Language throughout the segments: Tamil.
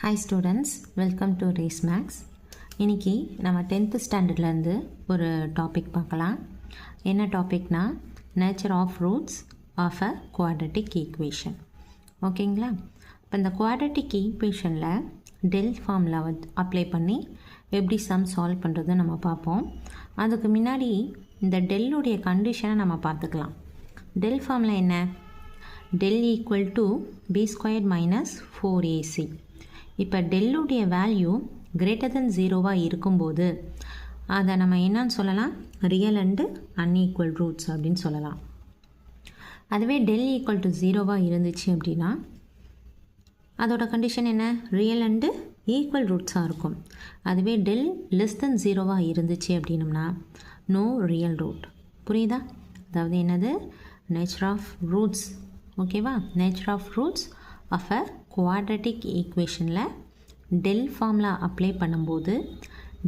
Hi students, welcome to Race Max. இன்னைக்கு நம்ம 10th ஸ்டாண்டர்ட்லேருந்து ஒரு டாபிக் பார்க்கலாம். என்ன டாபிக்னா nature of roots of a quadratic equation. ஓகேங்களா? இப்போ இந்த குவாட்ரட்டிக் ஈக்குவேஷனில் டெல் ஃபார்முலா அப்ளை பண்ணி எப்படி சம் சால்வ் பண்ணுறது நம்ம பார்ப்போம். அதுக்கு முன்னாடி இந்த டெல்லுடைய கண்டிஷனை நம்ம பார்த்துக்கலாம். டெல் ஃபார்முலா என்ன? Del equal to B square minus 4ac. இப்போ டெல்லுடைய வேல்யூ கிரேட்டர் தென் 0வாக இருக்கும்போது அதை நம்ம என்னன்னு சொல்லலாம்? ரியல் அண்டு அன்ஈக்குவல் ரூட்ஸ் அப்படின்னு சொல்லலாம். அதுவே டெல் ஈக்குவல் டு 0வாக இருந்துச்சு அப்படின்னா அதோட கண்டிஷன் என்ன? ரியல் அண்டு ஈக்குவல் ரூட்ஸாக இருக்கும். அதுவே டெல் லெஸ் தென் 0வாக இருந்துச்சு அப்படின்னம்னா நோ ரியல் ரூட். புரியுதா? அதாவது என்னது? Nature of roots. ஓகேவா? Nature of roots of a quadratic ஈக்குவேஷனில் டெல் ஃபார்முலா அப்ளை பண்ணும்போது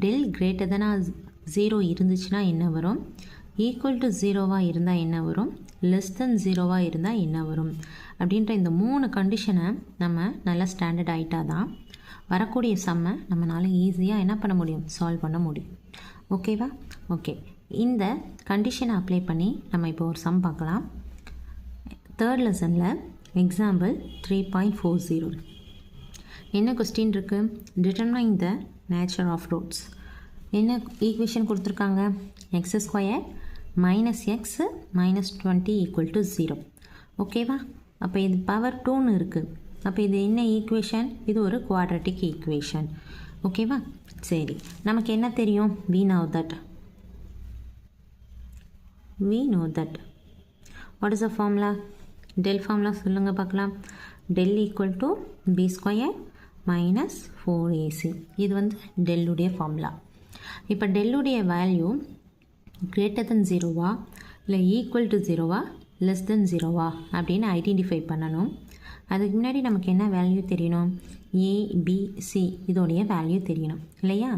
டெல் கிரேட்டர் தெனாக 0 இருந்துச்சுன்னா என்ன வரும்? ஈக்குவல் டு 0வாக இருந்தால் என்ன வரும்? லெஸ் தென் 0வாக இருந்தால் என்ன வரும்? அப்படின்ற இந்த 3 கண்டிஷனை நம்ம நல்லா ஸ்டாண்டர்ட் ஆகிட்டால் தான் வரக்கூடிய சம்மை நம்மளால் ஈஸியாக என்ன பண்ண முடியும்? சால்வ் பண்ண முடியும். ஓகேவா? ஓகே, இந்த கண்டிஷனை அப்ளை பண்ணி நம்ம இப்போ ஒரு சம் பார்க்கலாம். தேர்ட் லெசனில் எக்ஸாம்பிள் 3.40 என்ன கொஸ்டின் இருக்குது? Determine the nature of roots. என்ன ஈக்குவேஷன் கொடுத்துருக்காங்க? X square minus X minus 20 equal to 0. ஓகேவா? அப்போ இது பவர் 2ன்னு இருக்குது. அப்போ இது என்ன ஈக்குவேஷன்? இது ஒரு குவாட்ரட்டிக் ஈக்குவேஷன். ஓகேவா? சரி, நமக்கு என்ன தெரியும்? we know that what is the formula? Del formula சொல்லுங்கள் பார்க்கலாம். Del equal to B square minus 4ac. இது வந்து டெல்லுடைய ஃபார்முலா. இப்போ டெல்லுடைய வேல்யூ கிரேட்டர் தென் 0வா இல்லை ஈக்குவல் டு 0வா லெஸ் தென் 0வா அப்படின்னு ஐடென்டிஃபை பண்ணணும். அதுக்கு முன்னாடி நமக்கு என்ன வேல்யூ தெரியணும்? ஏபிசி இதோடைய வேல்யூ தெரியணும் இல்லையா?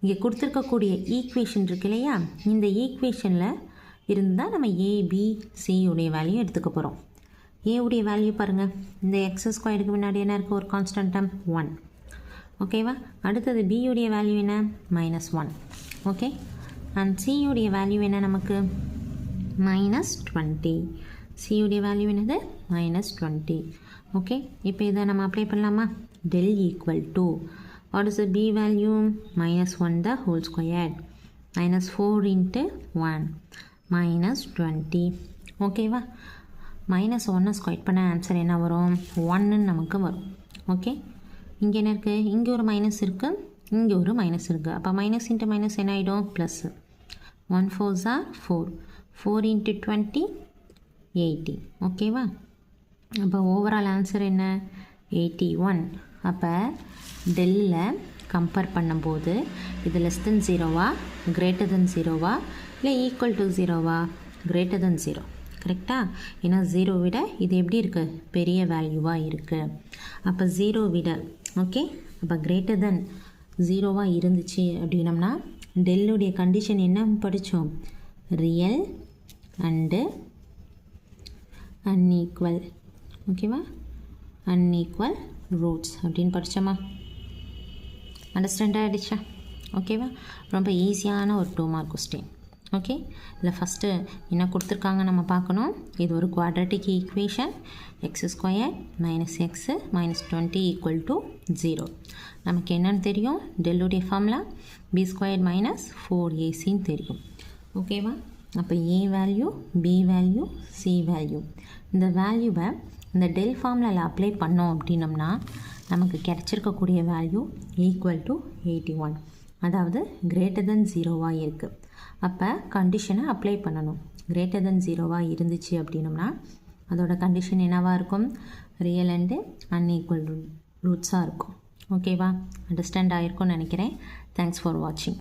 இங்கே கொடுத்துருக்கக்கூடிய ஈக்குவேஷன் இருக்கு இல்லையா? இந்த ஈக்குவேஷனில் இருந்தால் நம்ம ஏபிசியுடைய வேல்யூ எடுத்துக்க போகிறோம். ஏவுடைய வேல்யூ பாருங்கள். இந்த எக்ஸ் ஸ்கொயருக்கு முன்னாடி என்ன இருக்குது? ஒரு கான்ஸ்டன்ட் டேர்ம் 1. ஓகேவா? அடுத்தது பியுடைய வேல்யூ என்ன? -1. ஓகே, அண்ட் சியுடைய வேல்யூ என்ன நமக்கு? -20. சியுடைய வேல்யூ என்னது? -20. ஓகே, இப்போ இதை நம்ம அப்ளை பண்ணலாமா? Del equal to what is the B value? -1 the whole square -4 × 1 -20. ஓகேவா? -1 ஸ்கொயர் பண்ண ஆன்சர் என்ன வரும்? 1ன்னு நமக்கு வரும். ஓகே, இங்கே என்ன இருக்குது? இங்கே ஒரு மைனஸ் இருக்குது, இங்கே ஒரு மைனஸ் இருக்குது. அப்போ மைனஸ் இன்ட்டு மைனஸ் என்ன ஆகிடும்? ப்ளஸ். 1 4s are 4. 4 × 20 80. ஓகேவா? அப்போ ஓவரால் ஆன்சர் என்ன? 81. அப்போ டெல்லில் கம்பேர் பண்ணும்போது இது லெஸ் தென் 0வா கிரேட்டர் தென் 0வா இல்லை ஈக்குவல் டு 0வா? Greater than 0. கரெக்டாக? ஏன்னா 0 விட இது எப்படி இருக்குது? பெரிய வேல்யூவாக இருக்குது. அப்போ 0 விட ஓகே, அப்போ கிரேட்டர் தென் 0வாக இருந்துச்சு அப்படின்னம்னா டெல்லுடைய கண்டிஷன் என்ன படித்தோம்? Real and unequal. ஓகேவா? அன்ஈக்குவல் ரூட்ஸ் அப்படின்னு படித்தோமா? அண்டர்ஸ்டாண்ட் ஆகிடுச்சா? ஓகேவா? ரொம்ப ஈஸியான ஒரு 2 மார்க் கொஸ்டின். ஓகே, இதில் ஃபஸ்ட்டு என்ன கொடுத்துருக்காங்க நம்ம பார்க்கணும். இது ஒரு quadratic equation. X square minus X minus 20 equal to 0. நமக்கு என்னென்னு தெரியும்? டெல்லுடைய formula B square minus 4ac தெரியும். ஓகேவா? அப்போ A value, B value, C value, இந்த வேல்யூவை இந்த டெல் ஃபார்முலாவில் அப்ளை பண்ணோம் அப்படின்னம்னா நமக்கு கிடச்சிருக்கக்கூடிய வேல்யூ ஈக்குவல் டு 81. அதாவது கிரேட்டர் தென் 0வாக இருக்குது. அப்போ கண்டிஷனை அப்ளை பண்ணணும். கிரேட்டர் தென் 0வாக இருந்துச்சு அப்படின்னம்னா அதோட கண்டிஷன் என்னவாக இருக்கும்? ரியல் அண்டு அன்ஈக்குவல் ரூட்ஸாக இருக்கும். ஓகேவா? அண்டர்ஸ்டாண்ட் ஆகிருக்கும்னு நினைக்கிறேன். தேங்க்ஸ் ஃபார் வாட்சிங்.